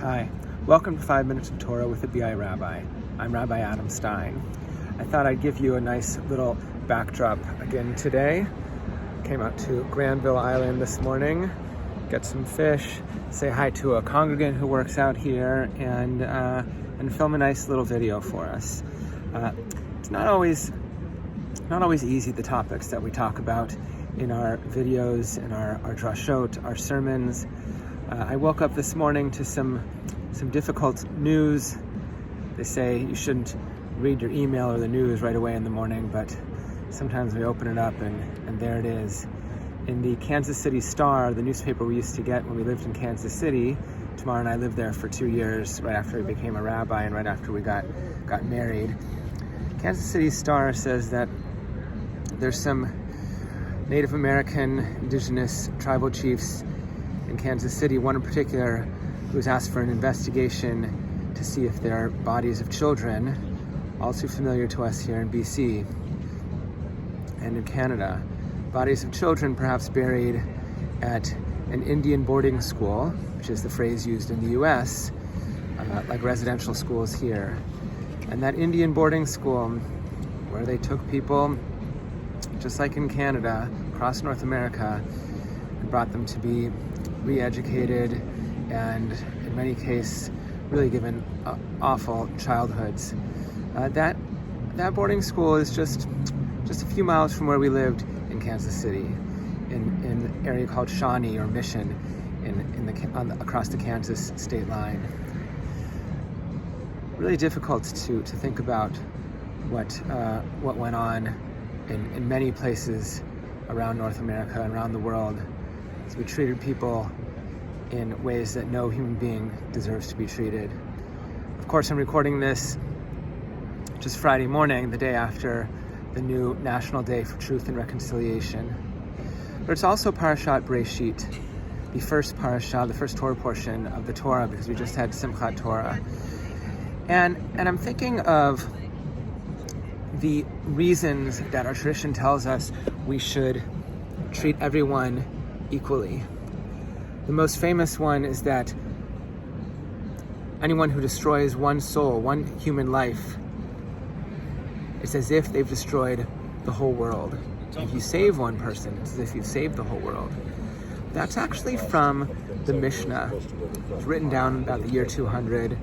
Hi, welcome to 5 Minutes of Torah with the BI Rabbi. I'm Rabbi Adam Stein. I thought I'd give you a nice little backdrop again today. Came out to Granville Island this morning, get some fish, say hi to a congregant who works out here, and film a nice little video for us. It's not always easy, the topics that we talk about in our videos, in our drashot, our sermons. I woke up this morning to some difficult news. They say you shouldn't read your email or the news right away in the morning, but sometimes we open it up and there it is. In the Kansas City Star, the newspaper we used to get when we lived in Kansas City, Tamar and I lived there for 2 years, right after we became a rabbi and right after we got married. Kansas City Star says that there's some Native American, indigenous, tribal chiefs in Kansas City, one in particular who's asked for an investigation to see if there are bodies of children, all too familiar to us here in BC and in Canada, bodies of children perhaps buried at an Indian boarding school, which is the phrase used in the US, like residential schools here. And that Indian boarding school, where they took people, just like in Canada, across North America, and brought them to be re-educated and in many cases really given awful childhoods. That boarding school is just a few miles from where we lived in Kansas City, in an area called Shawnee or Mission, across the Kansas state line. Really difficult to think about what went on in many places around North America and around the world. So we treated people in ways that no human being deserves to be treated. Of course, I'm recording this just Friday morning, the day after the new National Day for Truth and Reconciliation. But it's also Parashat Breshit, the first parasha, the first Torah portion of the Torah, because we just had Simchat Torah. And I'm thinking of the reasons that our tradition tells us we should treat everyone equally. The most famous one is that anyone who destroys one soul, one human life, it's as if they've destroyed the whole world. If you save one person, it's as if you've saved the whole world. That's actually from the Mishnah. It's written down about the year 200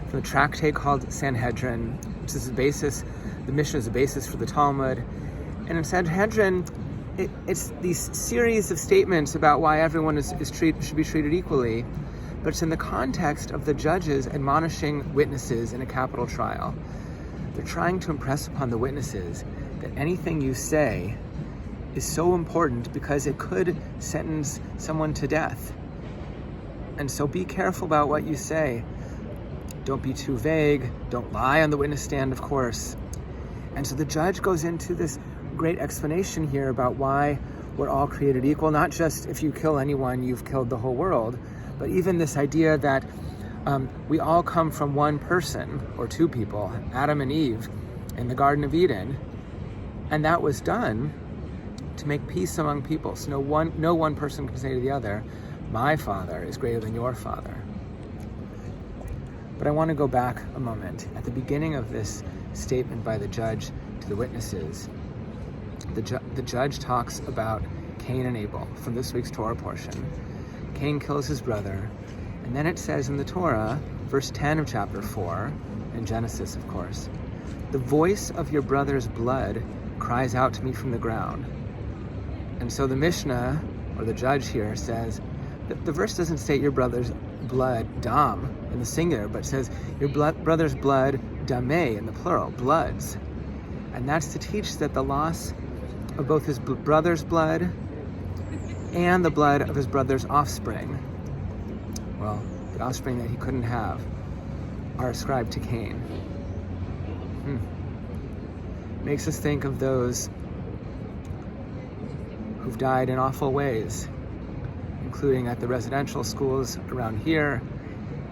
from a tractate called Sanhedrin, which is the basis. The Mishnah is the basis for the Talmud. And in Sanhedrin, it's these series of statements about why everyone should be treated equally, but it's in the context of the judges admonishing witnesses in a capital trial. They're trying to impress upon the witnesses that anything you say is so important because it could sentence someone to death. And so be careful about what you say. Don't be too vague. Don't lie on the witness stand, of course. And so the judge goes into this great explanation here about why we're all created equal, not just if you kill anyone, you've killed the whole world, but even this idea that we all come from one person or two people, Adam and Eve, in the Garden of Eden, and that was done to make peace among people. So no one person can say to the other, my father is greater than your father. But I want to go back a moment. At the beginning of this statement by the judge to the witnesses, the judge talks about Cain and Abel from this week's Torah portion. Cain kills his brother, and then it says in the Torah, verse 10 of chapter 4, in Genesis, of course, the voice of your brother's blood cries out to me from the ground. And so the Mishnah, or the judge here, says that the verse doesn't state your brother's blood, dam, in the singular, but says your brother's blood, dameh, in the plural, bloods. And that's to teach that the loss of both his brother's blood and the blood of his brother's offspring, well, the offspring that he couldn't have, are ascribed to Cain. Makes us think of those who've died in awful ways, including at the residential schools around here,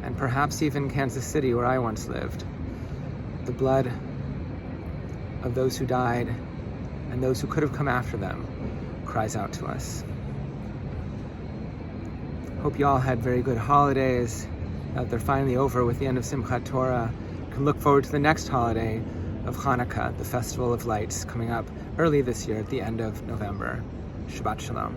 and perhaps even Kansas City, where I once lived. The blood of those who died and those who could have come after them cries out to us. Hope you all had very good holidays. that they're finally over with the end of Simchat Torah, can look forward to the next holiday of Hanukkah, the Festival of Lights, coming up early this year at the end of November. Shabbat Shalom.